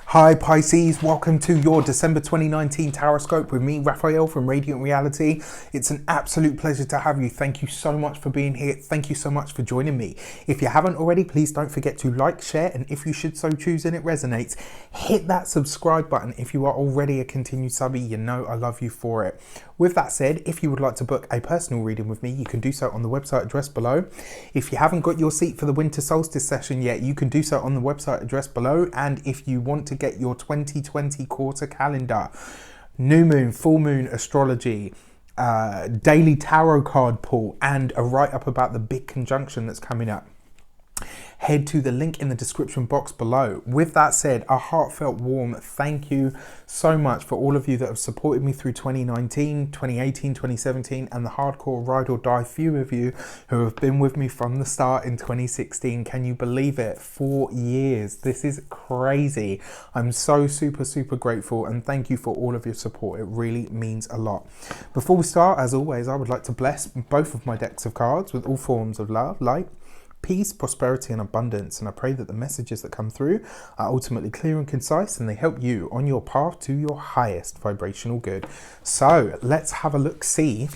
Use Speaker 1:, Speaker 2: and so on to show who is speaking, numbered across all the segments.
Speaker 1: Hi Pisces, welcome to your December 2019 Taroscope with me, Raphael from Radiant Reality. It's an absolute pleasure to have you. Thank you so much for being here. Thank you so much for joining me. If you haven't already, please don't forget to like, share, and if you should so choose and it resonates, hit that subscribe button. If you are already a continued subby, you know I love you for it. With that said, if you would like to book a personal reading with me, you can do so on the website address below. If you haven't got your seat for the winter solstice session yet, you can do so on the website address below. And if you want to get your 2020 quarter calendar, new moon, full moon astrology, daily tarot card pull, and a write-up about the big conjunction that's coming up, head to the link in the description box below. With that said, a heartfelt warm thank you so much for all of you that have supported me through 2019, 2018, 2017, and the hardcore ride or die few of you who have been with me from the start in 2016. Can you believe it? 4 years. This is crazy. I'm so super grateful, and thank you for all of your support. It really means a lot. Before we start, as always, I would like to bless both of my decks of cards with all forms of love, light, peace, prosperity, and abundance. And I pray that the messages that come through are ultimately clear and concise, and they help you on your path to your highest vibrational good. So let's have a look, see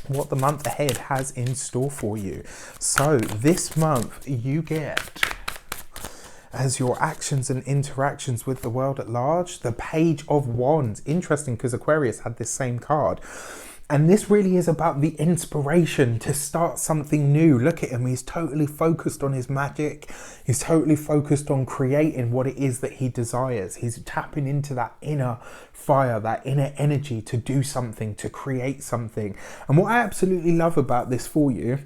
Speaker 1: what the month ahead has in store for you. So this month you get, as your actions and interactions with the world at large, the Page of Wands. Interesting, because Aquarius had this same card. And this really is about the inspiration to start something new. Look at him. He's totally focused on his magic. He's totally focused on creating what it is that he desires. He's tapping into that inner fire, that inner energy to do something, to create something. And what I absolutely love about this for you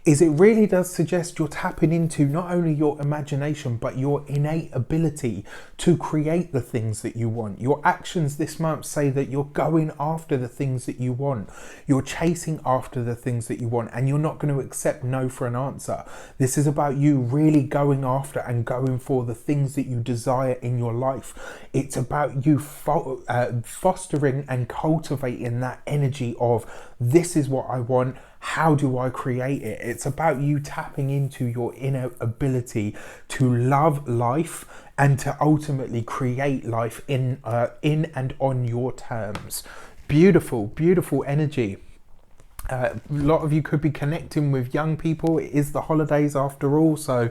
Speaker 1: is it really does suggest you're tapping into not only your imagination, but your innate ability to create the things that you want. Your actions this month say that you're going after the things that you want. You're chasing after the things that you want, and you're not going to accept no for an answer. This is about you really going after and going for the things that you desire in your life. It's about you fostering and cultivating that energy of, this is what I want. How do I create it? It's about you tapping into your inner ability to love life and to ultimately create life in and on your terms. Beautiful energy. A lot of you could be connecting with young people. It is the holidays after all, so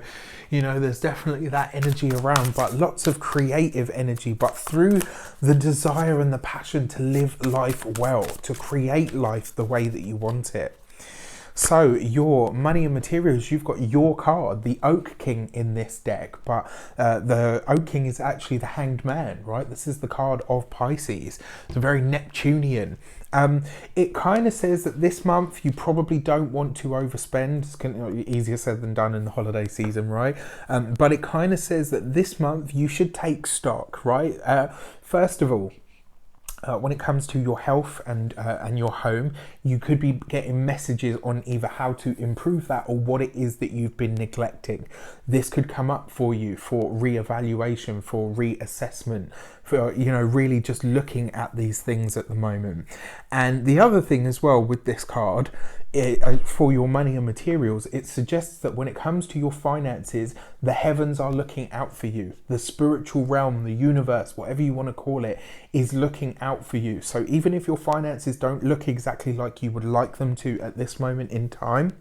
Speaker 1: you know there's definitely that energy around, but lots of creative energy, but through the desire and the passion to live life well, to create life the way that you want it. So your money and materials, you've got your card, the Oak King, in this deck, but the Oak King is actually the Hanged Man, right? This is the card of Pisces. It's very Neptunian. It kind of says that this month you probably don't want to overspend. It's easier said than done in the holiday season, right? But it kind of says that this month you should take stock, right? First of all, when it comes to your health and your home, you could be getting messages on either how to improve that or what it is that you've been neglecting. This could come up for you for reevaluation, for reassessment, for, you know, really just looking at these things at the moment. And the other thing as well with this card, for your money and materials, it suggests that when it comes to your finances, the heavens are looking out for you. The spiritual realm, the universe, whatever you want to call it, is looking out for you. So even if your finances don't look exactly like you would like them to at this moment in time,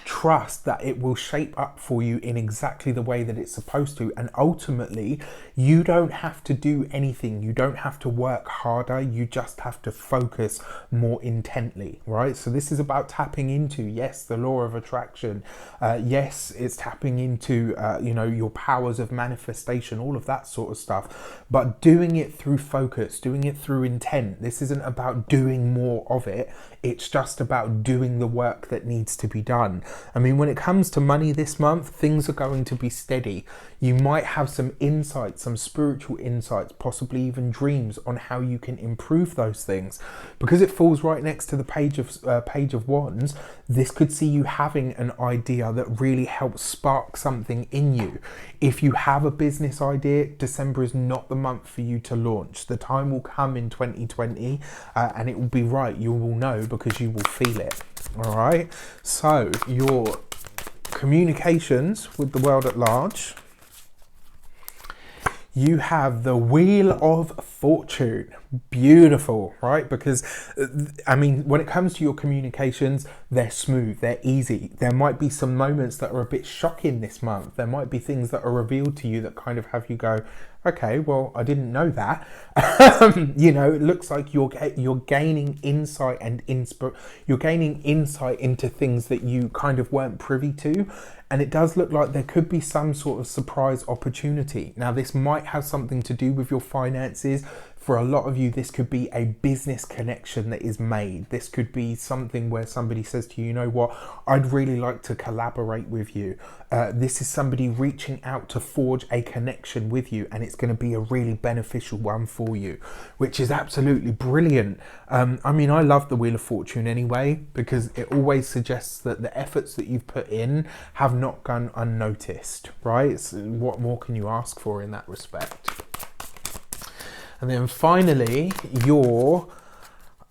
Speaker 1: trust that it will shape up for you in exactly the way that it's supposed to. And ultimately, you don't have to do anything. You don't have to work harder. You just have to focus more intently, right? So this is about tapping into, yes, the law of attraction. Yes, it's tapping into, you know, your powers of manifestation, all of that sort of stuff, but doing it through focus, doing it through intent. This isn't about doing more of it. It's just about doing the work that needs to be done. I mean, when it comes to money this month, things are going to be steady. You might have some insights, some spiritual insights, possibly even dreams on how you can improve those things. Because it falls right next to the Page of Wands, this could see you having an idea that really helps spark something in you. If you have a business idea, December is not the month for you to launch. The time will come in 2020 and it will be right. You will know because you will feel it. All right. So your communications with the world at large, you have the Wheel of Fortune. Beautiful, right? Because, I mean, when it comes to your communications, they're smooth, they're easy. There might be some moments that are a bit shocking this month. There might be things that are revealed to you that kind of have you go, okay, well, I didn't know that. You know, it looks like you're gaining insight and you're gaining insight into things that you kind of weren't privy to. And it does look like there could be some sort of surprise opportunity. Now, this might have something to do with your finances. For a lot of you, this could be a business connection that is made. This could be something where somebody says to you, you know what, I'd really like to collaborate with you. This is somebody reaching out to forge a connection with you, and it's going to be a really beneficial one for you, which is absolutely brilliant. I mean, I love the Wheel of Fortune anyway, because it always suggests that the efforts that you've put in have not gone unnoticed, right? So what more can you ask for in that respect? And then finally, your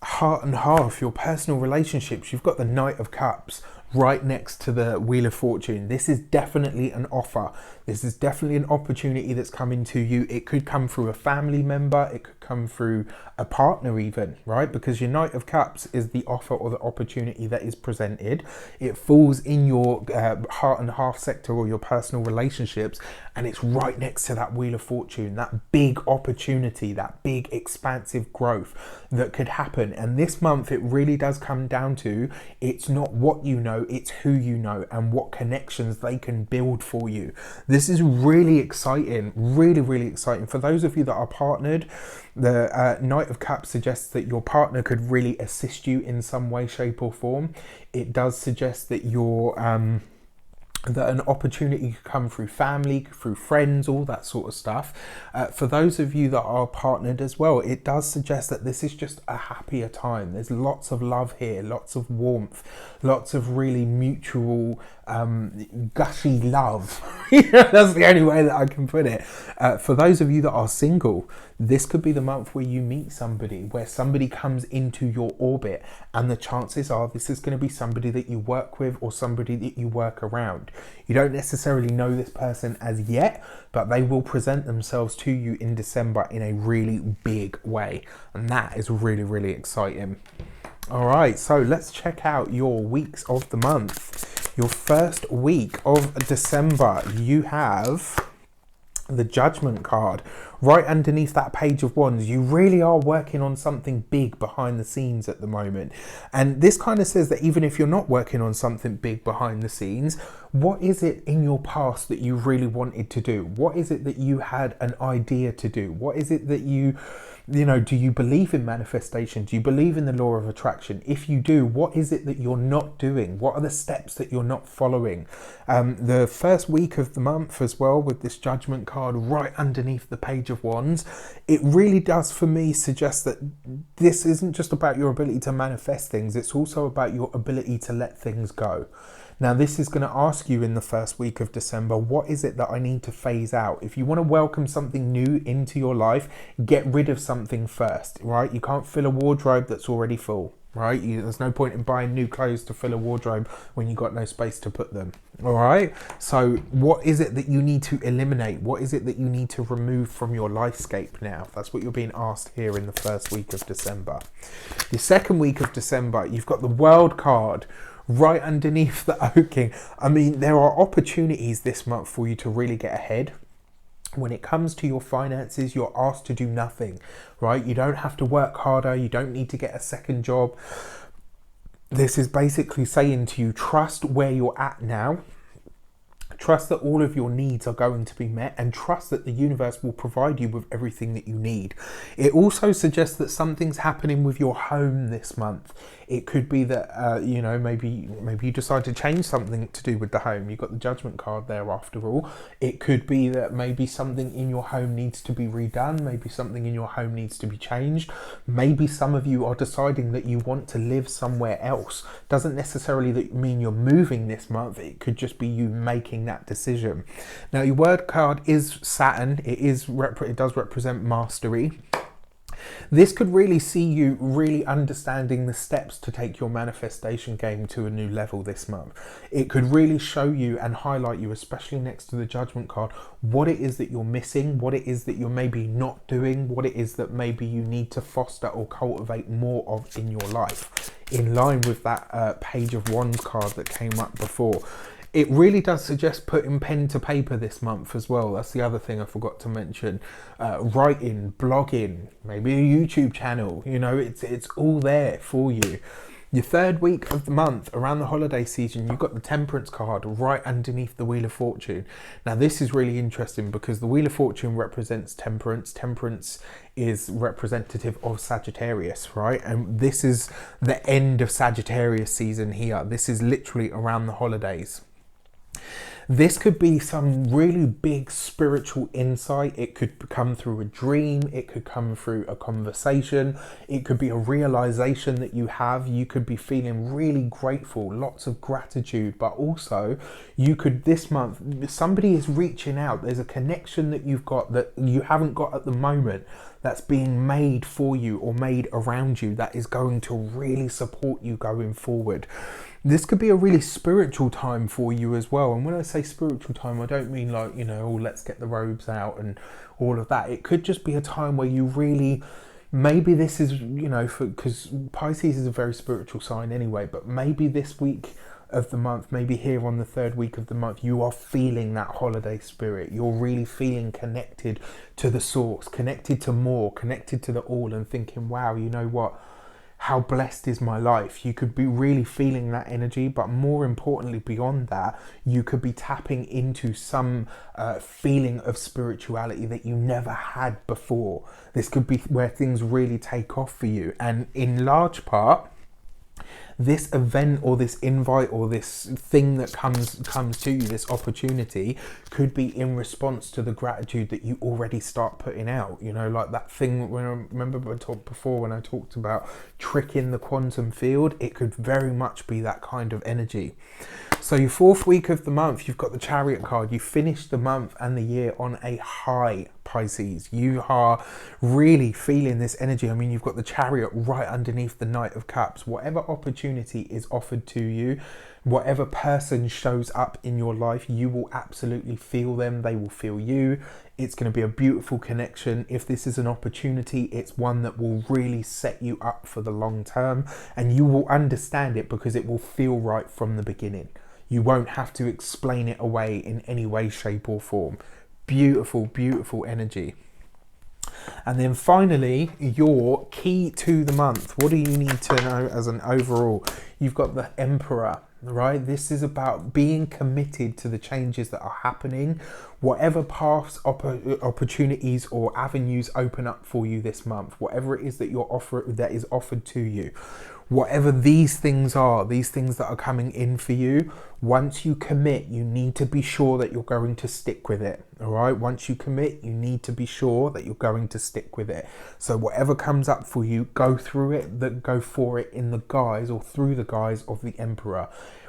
Speaker 1: heart and half, your personal relationships. You've got the Knight of Cups right next to the Wheel of Fortune. This is definitely an offer. This is definitely an opportunity that's coming to you. It could come through a family member. It could come through a partner even, right? Because your Knight of Cups is the offer or the opportunity that is presented. It falls in your heart and half sector or your personal relationships, and it's right next to that Wheel of Fortune, that big opportunity, that big expansive growth that could happen. And this month, it really does come down to, it's not what you know, it's who you know and what connections they can build for you. This is really exciting, really, really exciting. For those of you that are partnered, the Knight of Cups suggests that your partner could really assist you in some way, shape or form. It does suggest that that an opportunity could come through family, through friends, all that sort of stuff. For those of you that are partnered as well, it does suggest that this is just a happier time. There's lots of love here, lots of warmth, lots of really mutual, gushy love. That's the only way that I can put it. For those of you that are single, this could be the month where you meet somebody, where somebody comes into your orbit, and the chances are this is going to be somebody that you work with or somebody that you work around. You don't necessarily know this person as yet, but they will present themselves to you in December in a really big way. And that is really, really exciting. All right, so let's check out your weeks of the month. Your first week of December, you have the Judgment card right underneath that Page of Wands. You really are working on something big behind the scenes at the moment, and this kind of says that even if you're not working on something big behind the scenes, what is it in your past that you really wanted to do? What is it that you had an idea to do? What is it that you know, do you believe in manifestation? Do you believe in the law of attraction? If you do, what is it that you're not doing? What are the steps that you're not following? The first week of the month as well, with this Judgment card right underneath the Page of Wands, it really does for me suggest that this isn't just about your ability to manifest things, it's also about your ability to let things go. Now, this is going to ask you in the first week of December, what is it that I need to phase out? If you want to welcome something new into your life, get rid of something first, right? You can't fill a wardrobe that's already full, right? There's no point in buying new clothes to fill a wardrobe when you've got no space to put them, all right? So what is it that you need to eliminate? What is it that you need to remove from your lifescape now? That's what you're being asked here in the first week of December. The second week of December, you've got the World card right underneath the Oaking. I mean, there are opportunities this month for you to really get ahead. When it comes to your finances, you're asked to do nothing, right? You don't have to work harder. You don't need to get a second job. This is basically saying to you, trust where you're at now. Trust that all of your needs are going to be met, and trust that the universe will provide you with everything that you need. It also suggests that something's happening with your home this month. It could be that, you know, maybe you decide to change something to do with the home. You've got the Judgment card there after all. It could be that maybe something in your home needs to be redone. Maybe something in your home needs to be changed. Maybe some of you are deciding that you want to live somewhere else. Doesn't necessarily mean you're moving this month. It could just be you making that decision. Now, your Word card is Saturn. It does represent mastery. This could really see you really understanding the steps to take your manifestation game to a new level this month. It could really show you and highlight you, especially next to the Judgment card, what it is that you're missing, what it is that you're maybe not doing, what it is that maybe you need to foster or cultivate more of in your life, in line with that Page of Wands card that came up before. It really does suggest putting pen to paper this month as well. That's the other thing I forgot to mention. Writing, blogging, maybe a YouTube channel. You know, it's all there for you. Your third week of the month, around the holiday season, you've got the Temperance card right underneath the Wheel of Fortune. Now, this is really interesting because the Wheel of Fortune represents temperance. Temperance is representative of Sagittarius, right? And this is the end of Sagittarius season here. This is literally around the holidays. This could be some really big spiritual insight. It could come through a dream. It could come through a conversation. It could be a realization that you have. You could be feeling really grateful, lots of gratitude, but also you could, this month, somebody is reaching out. There's a connection that you've got that you haven't got at the moment that's being made for you or made around you that is going to really support you going forward. This could be a really spiritual time for you as well. And when I say spiritual time, I don't mean like, you know, oh, let's get the robes out and all of that. It could just be a time where you really, maybe this is, you know, because Pisces is a very spiritual sign anyway, but maybe this week of the month, maybe here on the third week of the month, you are feeling that holiday spirit. You're really feeling connected to the source, connected to more, connected to the all, and thinking, wow, you know what? How blessed is my life? You could be really feeling that energy, but more importantly, beyond that, you could be tapping into some feeling of spirituality that you never had before. This could be where things really take off for you. And in large part, this event or this invite or this thing that comes to you, this opportunity, could be in response to the gratitude that you already start putting out. You know, like that thing when I remember I talked before when I talked about tricking the quantum field, it could very much be that kind of energy. So your fourth week of the month, you've got the Chariot card. You finish the month and the year on a high, Pisces. You are really feeling this energy. I mean, you've got the Chariot right underneath the Knight of Cups. Whatever opportunity is offered to you, whatever person shows up in your life, you will absolutely feel them. They will feel you. It's going to be a beautiful connection. If this is an opportunity, it's one that will really set you up for the long term, and you will understand it because it will feel right from the beginning. You won't have to explain it away in any way, shape or form. Beautiful, beautiful energy. And then finally, your key to the month. What do you need to know as an overall? You've got the Emperor, right? This is about being committed to the changes that are happening. Whatever paths, opportunities or avenues open up for you this month, whatever it is that that is offered to you, whatever these things are, these things that are coming in for you, once you commit, you need to be sure that you're going to stick with it. All right. Once you commit, you need to be sure that you're going to stick with it. So whatever comes up for you, go through it, go for it in the guise or through the guise of the Emperor.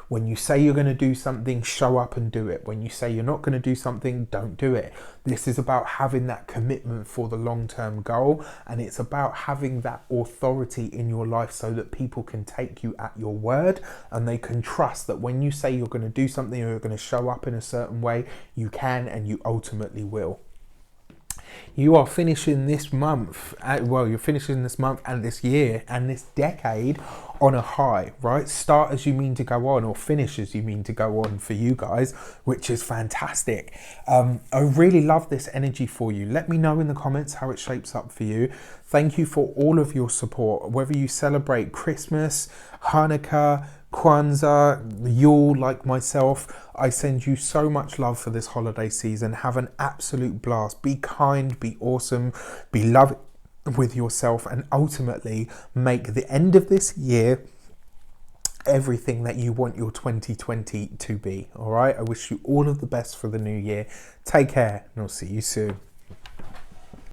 Speaker 1: When you say you're going to do something, show up and do it. When you say you're not going to do something, don't do it. This is about having that commitment for the long-term goal, and it's about having that authority in your life so that people can take you at your word and they can trust that when you say you're going to do something or you're going to show up in a certain way, you can and you ultimately will. You are finishing this month, you're finishing this month and this year and this decade on a high, right? Start as you mean to go on, or finish as you mean to go on for you guys, which is fantastic. I really love this energy for you. Let me know in the comments how it shapes up for you. Thank you for all of your support, whether you celebrate Christmas, Hanukkah, Kwanzaa, Yule, like myself. I send you so much love for this holiday season. Have an absolute blast. Be kind, be awesome, be loving with yourself, and ultimately make the end of this year everything that you want your 2020 to be. All right. I wish you all of the best for the new year. Take care, and I'll see you soon.